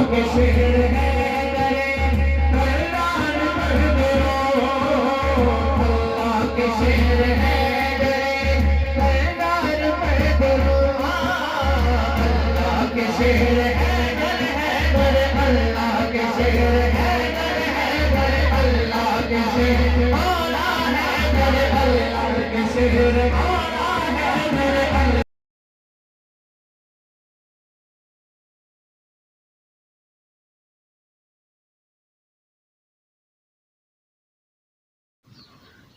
के शेर है करे कुरान पढ़ दो, अल्लाह के शेर है करे कुरान पढ़ दो, अल्लाह के शेर है करे अल्लाह के शेर है करे अल्लाह के शेर मौला है करे अल्लाह के शेर मौला है करे अल्लाह।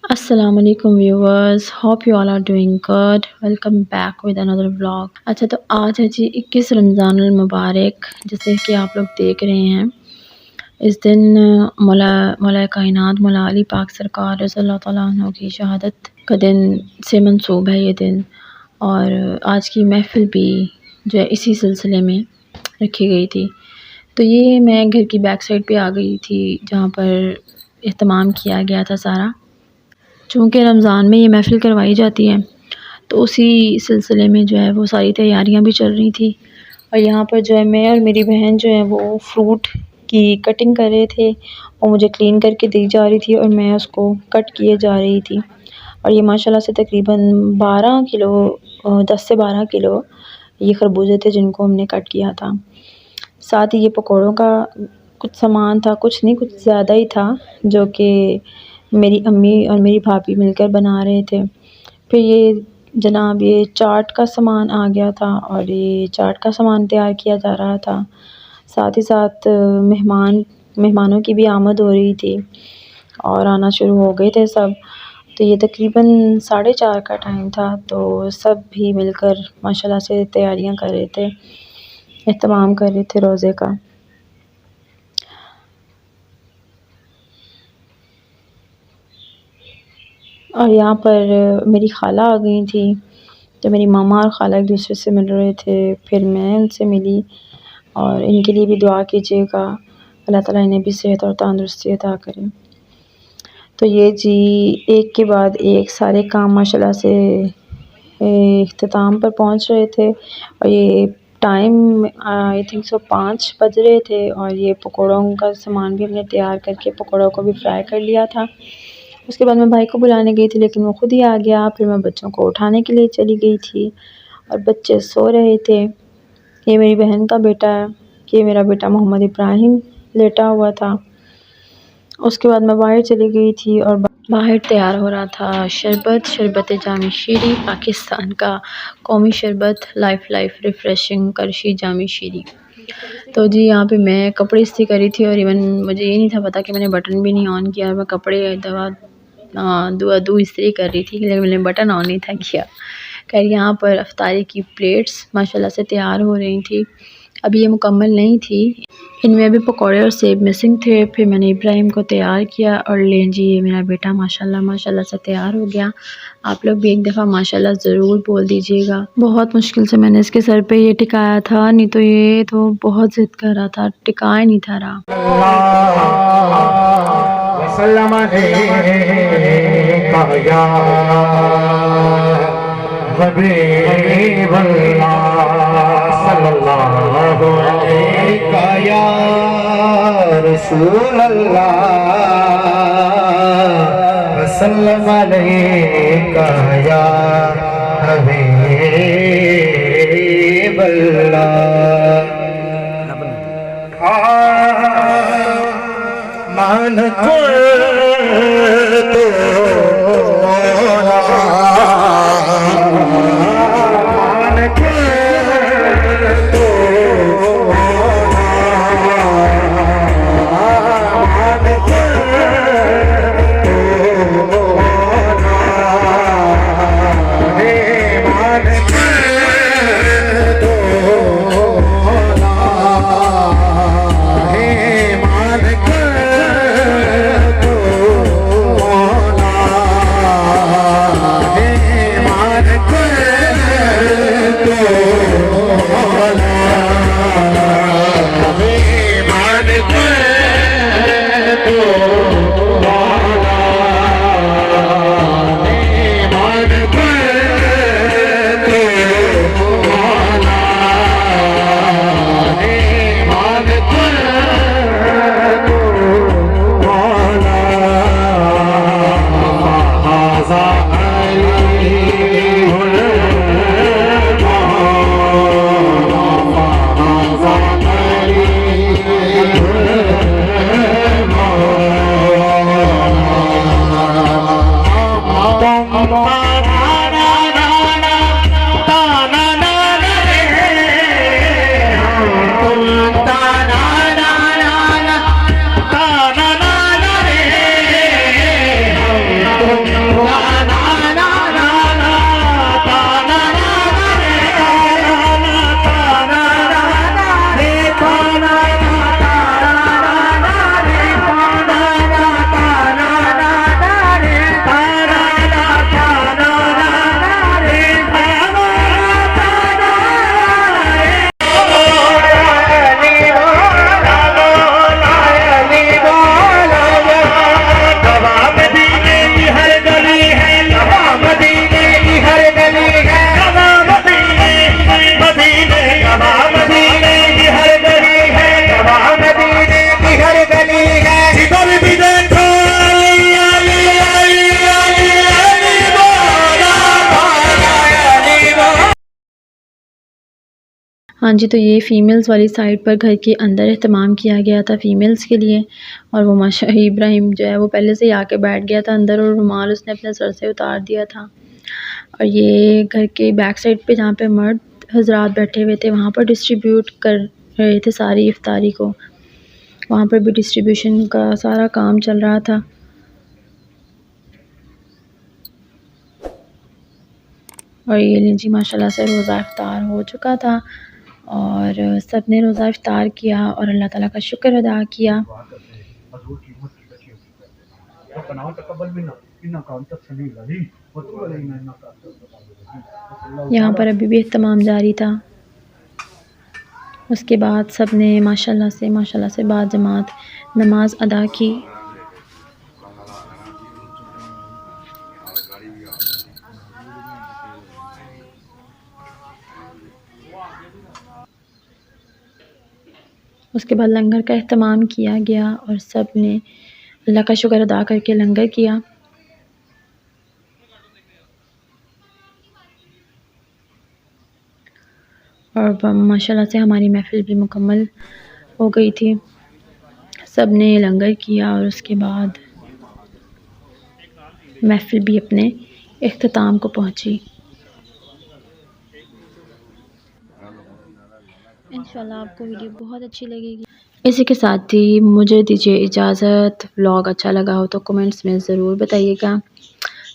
Assalamu alaikum viewers, hope you all are doing good. Welcome back with another vlog। अच्छा, तो आज है जी 21 रमज़ान अल मुबारक। जैसे कि आप लोग देख रहे हैं, इस दिन मौला कायनात मौला अली पाक सरकार रज़ियल्लाहु तआला अन्हु की शहादत का दिन से मंसूब है ये दिन। और आज की महफ़िल भी जो है इसी सिलसिले में रखी गई थी। तो ये मैं घर की बैक साइड पे आ गई थी जहाँ पर एहतमाम किया गया था सारा। चूँकि रमज़ान में ये महफ़िल करवाई जाती है, तो उसी सिलसिले में जो है वो सारी तैयारियां भी चल रही थी। और यहाँ पर जो है मैं और मेरी बहन जो है वो फ्रूट की कटिंग कर रहे थे। वो मुझे क्लीन करके दी जा रही थी और मैं उसको कट किए जा रही थी। और ये माशाल्लाह से तकरीबन 12 किलो 10 से 12 किलो ये खरबूजे थे जिनको हमने कट किया था। साथ ही ये पकौड़ों का कुछ सामान था, कुछ नहीं कुछ ज़्यादा ही था, जो कि मेरी अम्मी और मेरी भाभी मिलकर बना रहे थे। फिर ये जनाब ये चाट का सामान आ गया था और ये चाट का सामान तैयार किया जा रहा था। साथ ही साथ मेहमानों की भी आमद हो रही थी और आना शुरू हो गए थे सब। तो ये तकरीबन 4:30 का टाइम था, तो सब भी मिलकर माशाल्लाह से तैयारियां कर रहे थे, एहतमाम कर रहे थे रोज़े का। और यहाँ पर मेरी खाला आ गई थी, तो मेरी मामा और खाला एक दूसरे से मिल रहे थे। फिर मैं उनसे मिली और इनके लिए भी दुआ कीजिएगा, अल्लाह ताला इन्हें भी सेहत और तंदुरुस्ती अता करे। तो ये जी एक के बाद एक सारे काम माशाल्लाह से इख्तिताम पर पहुँच रहे थे। और ये टाइम आई थिंक सो 5 बज रहे थे और ये पकौड़ों का सामान भी हमने तैयार करके पकौड़ों को भी फ्राई कर लिया था। उसके बाद मैं भाई को बुलाने गई थी, लेकिन वो खुद ही आ गया। फिर मैं बच्चों को उठाने के लिए चली गई थी और बच्चे सो रहे थे। ये मेरी बहन का बेटा है, ये मेरा बेटा मोहम्मद इब्राहिम लेटा हुआ था। उसके बाद मैं बाहर चली गई थी और बाहर तैयार हो रहा था शरबत जामी शीरी, पाकिस्तान का कौमी शरबत, लाइफ रिफ़्रेशिंग करशी जामी शीरी। तो जी यहाँ पे मैं कपड़े इस्त्री कर रही थी और इवन मुझे ये नहीं था पता कि मैंने बटन भी नहीं ऑन किया। मैं कपड़े दो इस्त्री कर रही थी, लेकिन मैंने बटन ऑन नहीं था किया। खैर यहाँ पर अफ्तारी की प्लेट्स माशाल्लाह से तैयार हो रही थी। अभी ये मुकम्मल नहीं थी, इनमें अभी पकौड़े और सेब मिसिंग थे। फिर मैंने इब्राहिम को तैयार किया और लें जी ये मेरा बेटा माशाल्लाह से तैयार हो गया। आप लोग भी एक दफ़ा माशाल्लाह ज़रूर बोल दीजिएगा। बहुत मुश्किल से मैंने इसके सर पे ये टिकाया था, नहीं तो ये तो बहुत ज़िद कर रहा था, टिकाए नहीं था रहा। या रसूल अल्लाह वसल्लम अलैका या हबीब अल्लाह। मान को Good. हाँ जी, तो ये फ़ीमेल्स वाली साइड पर घर के अंदर एहतमाम किया गया था फ़ीमेल्स के लिए। और वो माशा इब्राहिम जो है वो पहले से ही आके बैठ गया था अंदर और रुमाल उसने अपने सर से उतार दिया था। और ये घर के बैक साइड पे जहाँ पे मर्द हज़रात बैठे हुए थे वहाँ पर डिस्ट्रीब्यूट कर रहे थे सारी इफ्तारी को। वहाँ पर भी डिस्ट्रीब्यूशन का सारा काम चल रहा था। और ये लीजिए माशाल्लाह से रोज़ा इफ्तार हो चुका था और सब ने रोज़ा इफ्तार किया और अल्लाह ताला का शुक्र अदा किया। यहाँ पर अभी भी एहतमाम जारी था। उसके बाद सब ने माशाल्लाह से बाजमात नमाज अदा की। उसके बाद लंगर का एहतमाम किया गया और सब ने अल्लाह का शुक्र अदा करके लंगर किया। और माशाल्लाह से हमारी महफ़िल भी मुकम्मल हो गई थी। सब ने लंगर किया और उसके बाद महफ़िल भी अपने इख्तिताम को पहुँची। इंशाल्लाह आपको वीडियो बहुत अच्छी लगेगी। इसी के साथ ही मुझे दीजिए इजाज़त। व्लॉग अच्छा लगा हो तो कमेंट्स में ज़रूर बताइएगा।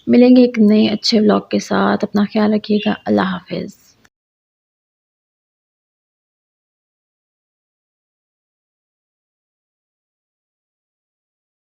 मिलेंगे एक नए अच्छे व्लॉग के साथ। अपना ख्याल रखिएगा। अल्लाह हाफ़िज़।